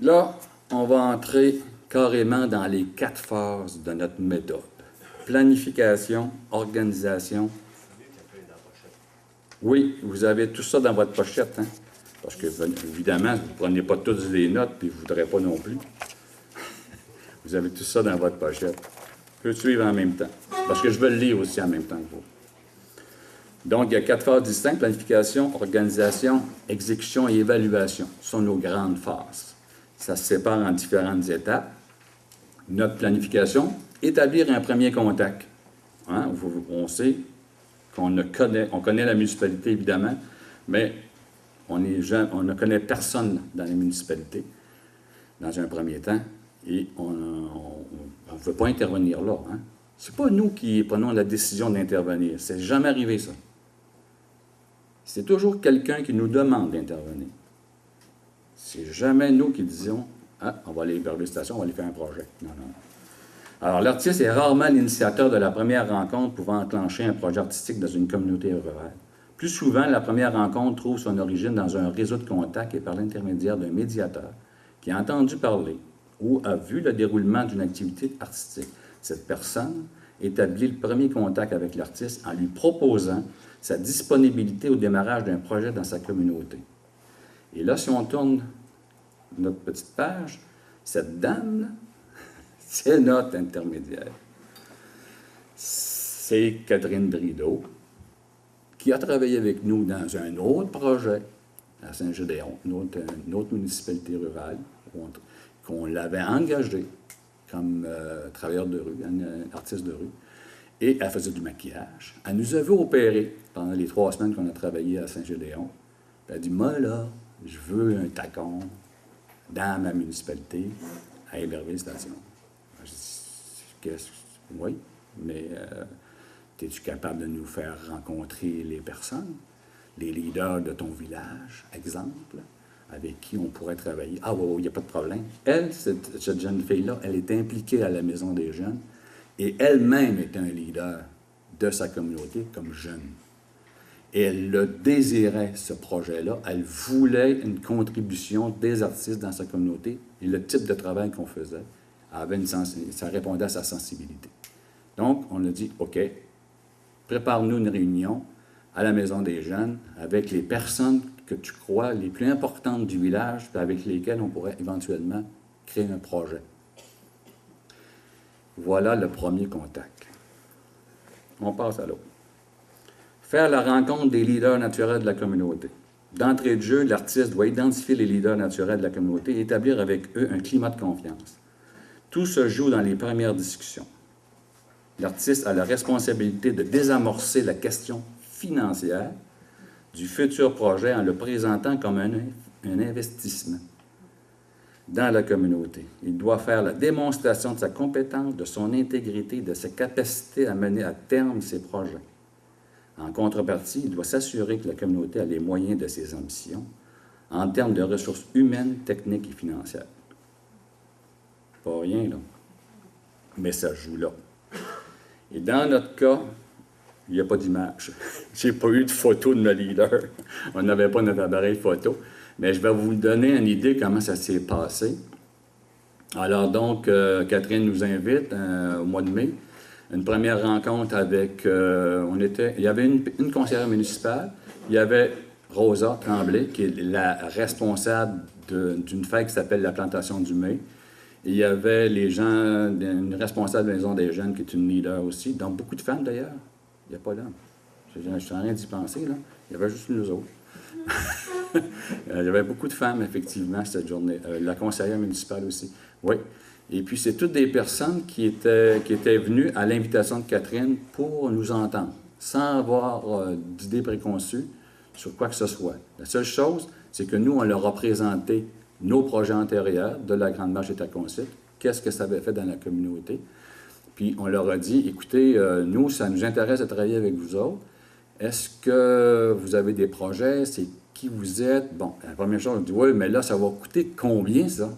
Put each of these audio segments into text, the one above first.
Là, on va entrer carrément dans les 4 phases de notre méthode. Planification, organisation. Oui, vous avez tout ça dans votre pochette, hein? Parce que, évidemment, vous ne prenez pas toutes les notes, puis vous ne voudrez pas non plus. Vous avez tout ça dans votre pochette. Je peux suivre en même temps. Parce que je veux le lire aussi en même temps que vous. Donc, il y a 4 phases distinctes: planification, organisation, exécution et évaluation. Ce sont nos grandes phases. Ça se sépare en différentes étapes. Notre planification, établir un premier contact. Hein? On sait qu'on connaît la municipalité, évidemment, mais on ne connaît personne dans la municipalité, dans un premier temps, et on ne veut pas intervenir là. Hein? Ce n'est pas nous qui prenons la décision d'intervenir. C'est jamais arrivé, ça. C'est toujours quelqu'un qui nous demande d'intervenir. C'est jamais nous qui disons « Ah, on va aller vers les stations, on va aller faire un projet. » Non, non. Alors, l'artiste est rarement l'initiateur de la première rencontre pouvant enclencher un projet artistique dans une communauté rurale. Plus souvent, la première rencontre trouve son origine dans un réseau de contacts et par l'intermédiaire d'un médiateur qui a entendu parler ou a vu le déroulement d'une activité artistique. Cette personne établit le premier contact avec l'artiste en lui proposant sa disponibilité au démarrage d'un projet dans sa communauté. Et là, si on tourne notre petite page, cette dame, c'est notre intermédiaire. C'est Catherine Drideau, qui a travaillé avec nous dans un autre projet à Saint-Gédéon, une autre municipalité rurale, qu'on l'avait engagée comme travailleur de rue, artiste de rue, et elle faisait du maquillage. Elle nous avait opéré pendant les 3 semaines qu'on a travaillé à Saint-Gédéon. Elle a dit « Moi, là, je veux un tacon dans ma municipalité à Héberville-Station. » Je dis « Oui, mais es-tu capable de nous faire rencontrer les personnes, les leaders de ton village, exemple, avec qui on pourrait travailler? » Ah oui, il n'y a pas de problème. Elle, cette jeune fille-là, elle est impliquée à la Maison des jeunes et elle-même est un leader de sa communauté comme jeune. Et elle le désirait, ce projet-là. Elle voulait une contribution des artistes dans sa communauté et le type de travail qu'on faisait ça répondait à sa sensibilité. Donc, on a dit, OK, prépare-nous une réunion à la Maison des jeunes avec les personnes que tu crois les plus importantes du village et avec lesquelles on pourrait éventuellement créer un projet. Voilà le premier contact. On passe à l'autre. Faire la rencontre des leaders naturels de la communauté. D'entrée de jeu, l'artiste doit identifier les leaders naturels de la communauté et établir avec eux un climat de confiance. Tout se joue dans les premières discussions. L'artiste a la responsabilité de désamorcer la question financière du futur projet en le présentant comme un investissement dans la communauté. Il doit faire la démonstration de sa compétence, de son intégrité, de sa capacité à mener à terme ses projets. En contrepartie, il doit s'assurer que la communauté a les moyens de ses ambitions en termes de ressources humaines, techniques et financières. Pas rien, là. Mais ça joue là. Et dans notre cas, il n'y a pas d'image. Je n'ai pas eu de photo de nos leaders. On n'avait pas notre appareil photo. Mais je vais vous donner une idée comment ça s'est passé. Alors donc, Catherine nous invite au mois de mai. Une première rencontre avec... il y avait une conseillère municipale. Il y avait Rosa Tremblay, qui est la responsable d'une fête qui s'appelle la Plantation du Mai. Et il y avait les gens, une responsable de la Maison des jeunes qui est une leader aussi, donc beaucoup de femmes d'ailleurs. Il n'y a pas d'hommes. Je suis en train d'y penser, là. Il y avait juste nous autres. Il y avait beaucoup de femmes, effectivement, cette journée. La conseillère municipale aussi. Oui. Et puis, c'est toutes des personnes qui étaient venues à l'invitation de Catherine pour nous entendre, sans avoir d'idées préconçues sur quoi que ce soit. La seule chose, c'est que nous, on leur a présenté nos projets antérieurs de la Grande Marche et Taconsit, qu'est-ce que ça avait fait dans la communauté. Puis on leur a dit, écoutez, nous, ça nous intéresse de travailler avec vous autres. Est-ce que vous avez des projets? C'est qui vous êtes? Bon, la première chose, on dit, oui, mais là, ça va coûter combien, ça?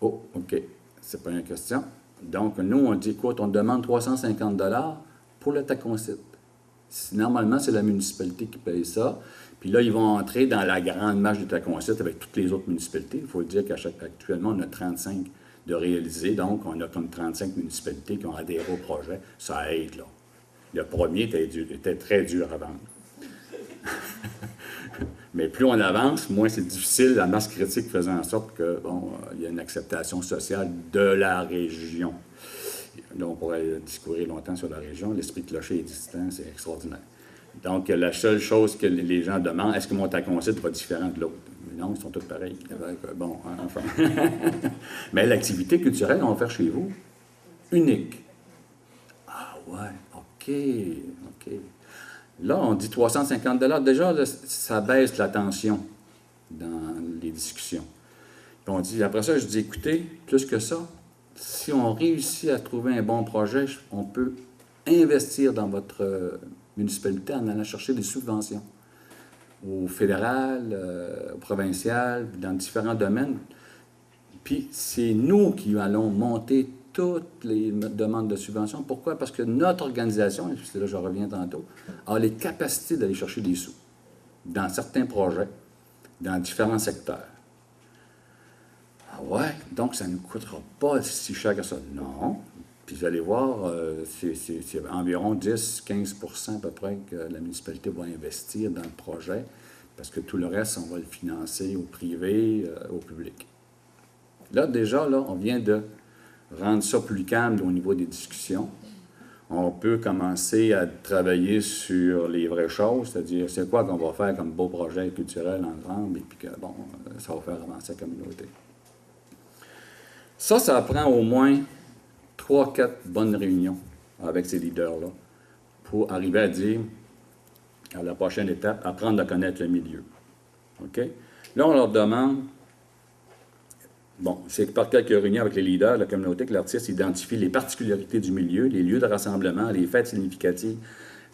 Oh, OK, c'est pas une question. Donc, nous, on dit, écoute, on demande 350 $ pour le Taconsit. Normalement, c'est la municipalité qui paye ça. Puis là, ils vont entrer dans la grande marche d'État concert avec toutes les autres municipalités. Il faut dire qu'actuellement, on a 35 de réalisés. Donc, on a comme 35 municipalités qui ont adhéré au projet. Ça aide, là. Le premier était très dur à vendre. Mais plus on avance, moins c'est difficile, la masse critique faisant en sorte que, bon, il y a une acceptation sociale de la région. Là, on pourrait discourir longtemps sur la région. L'esprit clocher est distant, c'est extraordinaire. Donc, la seule chose que les gens demandent, est-ce que mon taconcyte va être différent de l'autre? Mais non, ils sont tous pareils. Bon, enfin. Mais l'activité culturelle, on va faire chez vous, unique. Ah ouais, OK. Là, on dit 350 $. Déjà, là, ça baisse la tension dans les discussions. Puis on dit, après ça, je dis, écoutez, plus que ça, si on réussit à trouver un bon projet, on peut investir dans votre municipalité en allant chercher des subventions au fédéral, au provincial, dans différents domaines. Puis c'est nous qui allons monter toutes les demandes de subventions. Pourquoi? Parce que notre organisation, et c'est là je reviens tantôt, a les capacités d'aller chercher des sous dans certains projets, dans différents secteurs. Ah ouais, donc ça ne nous coûtera pas si cher que ça. Non. Puis vous allez voir, c'est environ 10-15 % à peu près que la municipalité va investir dans le projet, parce que tout le reste, on va le financer au privé, au public. Là, déjà, là, on vient de rendre ça plus calme au niveau des discussions. On peut commencer à travailler sur les vraies choses, c'est-à-dire c'est quoi qu'on va faire comme beau projet culturel ensemble, et puis que, bon, ça va faire avancer la communauté. Ça prend au moins 3-4 bonnes réunions avec ces leaders-là pour arriver à dire, à la prochaine étape, apprendre à connaître le milieu. OK? Là, on leur demande. Bon, c'est par quelques réunions avec les leaders de la communauté que l'artiste identifie les particularités du milieu, les lieux de rassemblement, les fêtes significatives,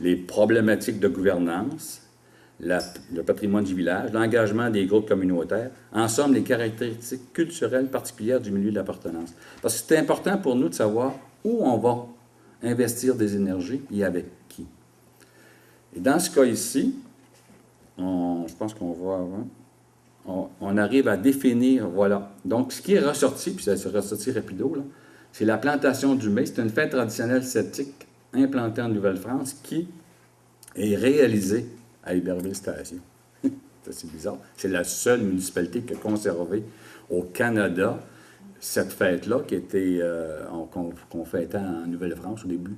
les problématiques de gouvernance, le patrimoine du village, l'engagement des groupes communautaires, en somme, les caractéristiques culturelles particulières du milieu d'appartenance. Parce que c'est important pour nous de savoir où on va investir des énergies et avec qui. Et dans ce cas ici, je pense qu'on va avant. On arrive à définir, voilà. Donc, ce qui est ressorti, puis ça s'est ressorti rapido, là, c'est la plantation du mai. C'est une fête traditionnelle celtique implantée en Nouvelle-France qui est réalisée à Iberville-Station. C'est bizarre. C'est la seule municipalité qui a conservé au Canada cette fête-là qui était qu'on fêtait en Nouvelle-France au début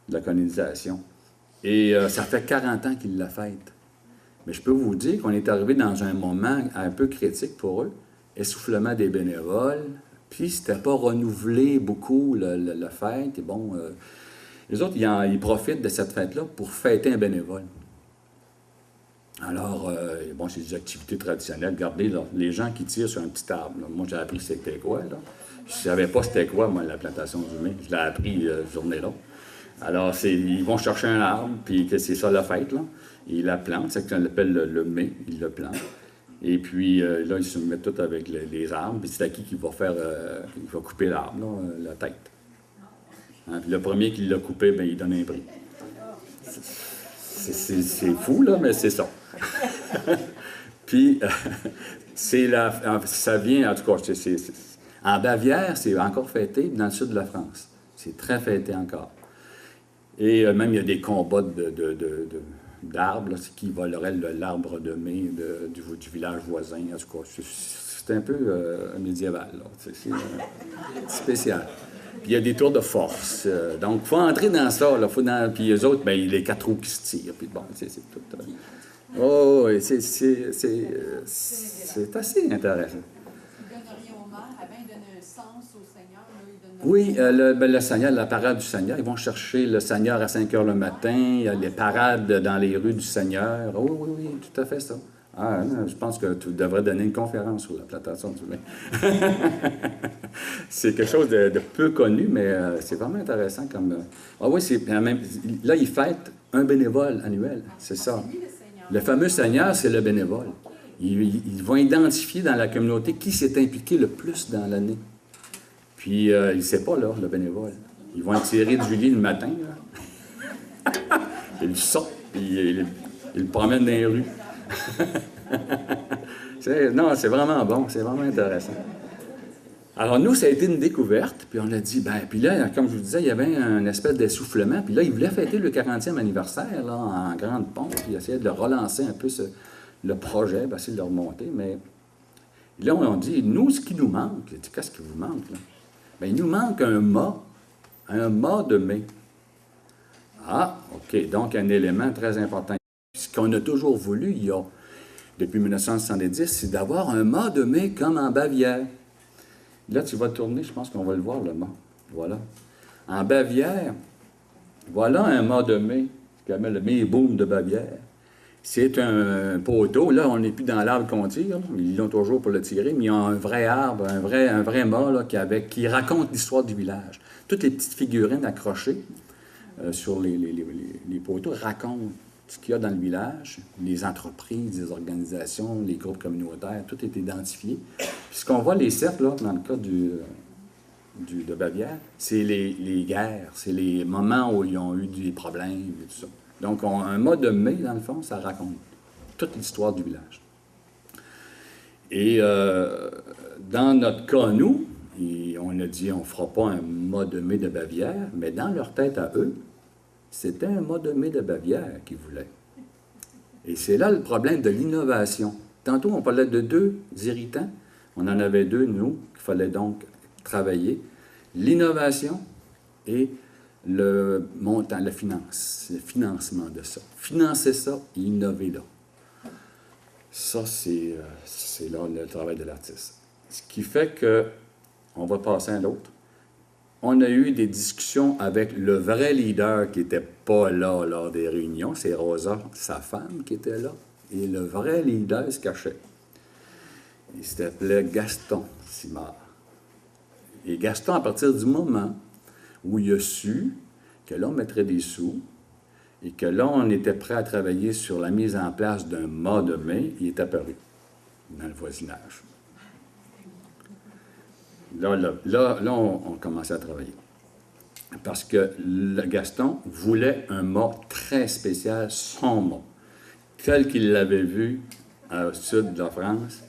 de la colonisation. Et ça fait 40 ans qu'ils la fêtent. Mais je peux vous dire qu'on est arrivé dans un moment un peu critique pour eux, essoufflement des bénévoles, puis c'était pas renouvelé beaucoup la fête. Et bon, les autres, ils profitent de cette fête-là pour fêter un bénévole. Alors, bon, c'est des activités traditionnelles. Regardez, là, les gens qui tirent sur un petit arbre. Là. Moi, j'ai appris c'était quoi, là. Je ne savais pas c'était quoi, moi, la plantation du mai. Je l'ai appris journée-là. Alors, ils vont chercher un arbre, puis c'est ça la fête, là. Ils la plantent, c'est ce qu'on appelle le mai, ils le plantent. Et puis, là, ils se mettent tous avec les arbres, puis c'est à qui va faire, il va couper l'arbre, la tête. Hein, puis le premier qui l'a coupé, bien, il donne un prix. C'est fou, là, mais c'est ça. Puis, ça vient, en tout cas, en Bavière, c'est encore fêté, dans le sud de la France. C'est très fêté encore. Et même, il y a des combats d'arbres, qui voleraient l'arbre de mai du village voisin. En tout cas, c'est un peu médiéval, là. C'est spécial. Puis il y a des tours de force. Donc, il faut entrer dans ça. Là, puis eux autres, bien, les 4 roues qui se tirent. Puis bon, c'est tout. Oh, oui, c'est assez intéressant. Oui, le Seigneur, la parade du Seigneur. Ils vont chercher le Seigneur à 5 heures le matin. Il y a les parades dans les rues du Seigneur. Oh, oui, tout à fait ça. Ah, je pense que tu devrais donner une conférence sur la plantation du mai. C'est quelque chose de peu connu, mais c'est vraiment intéressant comme... Ah oui, là, ils fêtent un bénévole annuel, c'est ça. Le fameux Seigneur, c'est le bénévole. Ils vont identifier dans la communauté qui s'est impliqué le plus dans l'année. Puis, il ne sait pas, là, le bénévole. Ils vont tirer du lit le matin, là. Ils le sortent. puis il le promène dans les rues. Non, c'est vraiment bon, c'est vraiment intéressant. Alors, nous, ça a été une découverte, puis on a dit, ben, puis là, comme je vous disais, il y avait un espèce d'essoufflement, puis là, ils voulaient fêter le 40e anniversaire, là, en grande pompe, puis ils essayaient de relancer un peu le projet, puis essayer de le remonter, mais là, on dit, nous, ce qui nous manque, j'ai dit, qu'est-ce qui vous manque, là? Bien, il nous manque un mât de mai. Ah, OK, donc un élément très important. Ce qu'on a toujours voulu, depuis 1970, c'est d'avoir un mât de mai comme en Bavière. Là, tu vas tourner, je pense qu'on va le voir, le mât. Voilà. En Bavière, voilà un mât de mai, ce qu'on appelle le Mai-Boom de Bavière. C'est un poteau. Là, on n'est plus dans l'arbre qu'on tire. Là. Ils l'ont toujours pour le tirer, mais il y a un vrai arbre, un vrai mât là, qui raconte l'histoire du village. Toutes les petites figurines accrochées sur les poteaux racontent ce qu'il y a dans le village, les entreprises, les organisations, les groupes communautaires, tout est identifié. Puis ce qu'on voit, les cercles, là, dans le cas de Bavière, c'est les guerres, c'est les moments où ils ont eu des problèmes et tout ça. Donc, un mât de mai, dans le fond, ça raconte toute l'histoire du village. Et dans notre cas, nous, on a dit, on ne fera pas un mât de mai de Bavière, mais dans leur tête à eux, c'était un mât de mai de Bavière qu'ils voulaient. Et c'est là le problème de l'innovation. Tantôt, on parlait de deux irritants. On en avait deux, nous, qu'il fallait donc travailler. L'innovation et le montant, le financement de ça. Financer ça et innover là. Ça, c'est là le travail de l'artiste. Ce qui fait que, on va passer à l'autre. On a eu des discussions avec le vrai leader qui n'était pas là lors des réunions. C'est Rosa, sa femme, qui était là. Et le vrai leader se cachait. Il s'appelait Gaston Simard. Et Gaston, à partir du moment où il a su que là, on mettrait des sous et que là, on était prêt à travailler sur la mise en place d'un mât de mai, il est apparu dans le voisinage. Là, on commençait à travailler. Parce que Gaston voulait un mât très spécial, son mât, tel qu'il l'avait vu au sud de la France,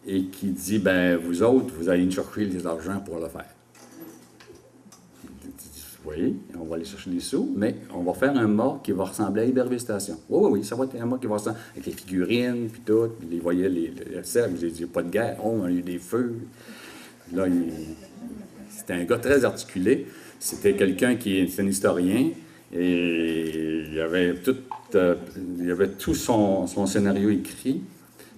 et qui dit, ben vous autres, vous allez nous chercher les argents pour le faire. Oui, on va aller chercher les sous, mais on va faire un mât qui va ressembler à Iberville Station. Oui, ça va être un mât qui va ressembler avec les figurines, puis tout, puis les voyez, les cercles, il n'y a pas de guerre, il y a eu des feux. Là, c'était un gars très articulé. C'était quelqu'un qui est un historien et il avait tout son scénario écrit.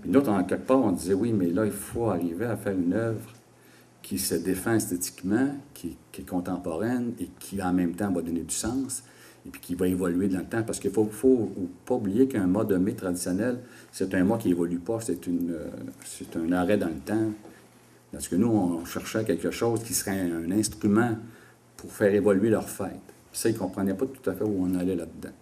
Puis nous, en quelque part, on disait, oui, mais là, il faut arriver à faire une œuvre qui se défend esthétiquement, qui est contemporaine et qui, en même temps, va donner du sens et puis qui va évoluer dans le temps. Parce qu'il ne faut pas oublier qu'un mât de mai traditionnel, c'est un mât qui n'évolue pas, c'est un arrêt dans le temps. Parce que nous, on cherchait quelque chose qui serait un instrument pour faire évoluer leur fête. Puis ça, ils ne comprenaient pas tout à fait où on allait là-dedans.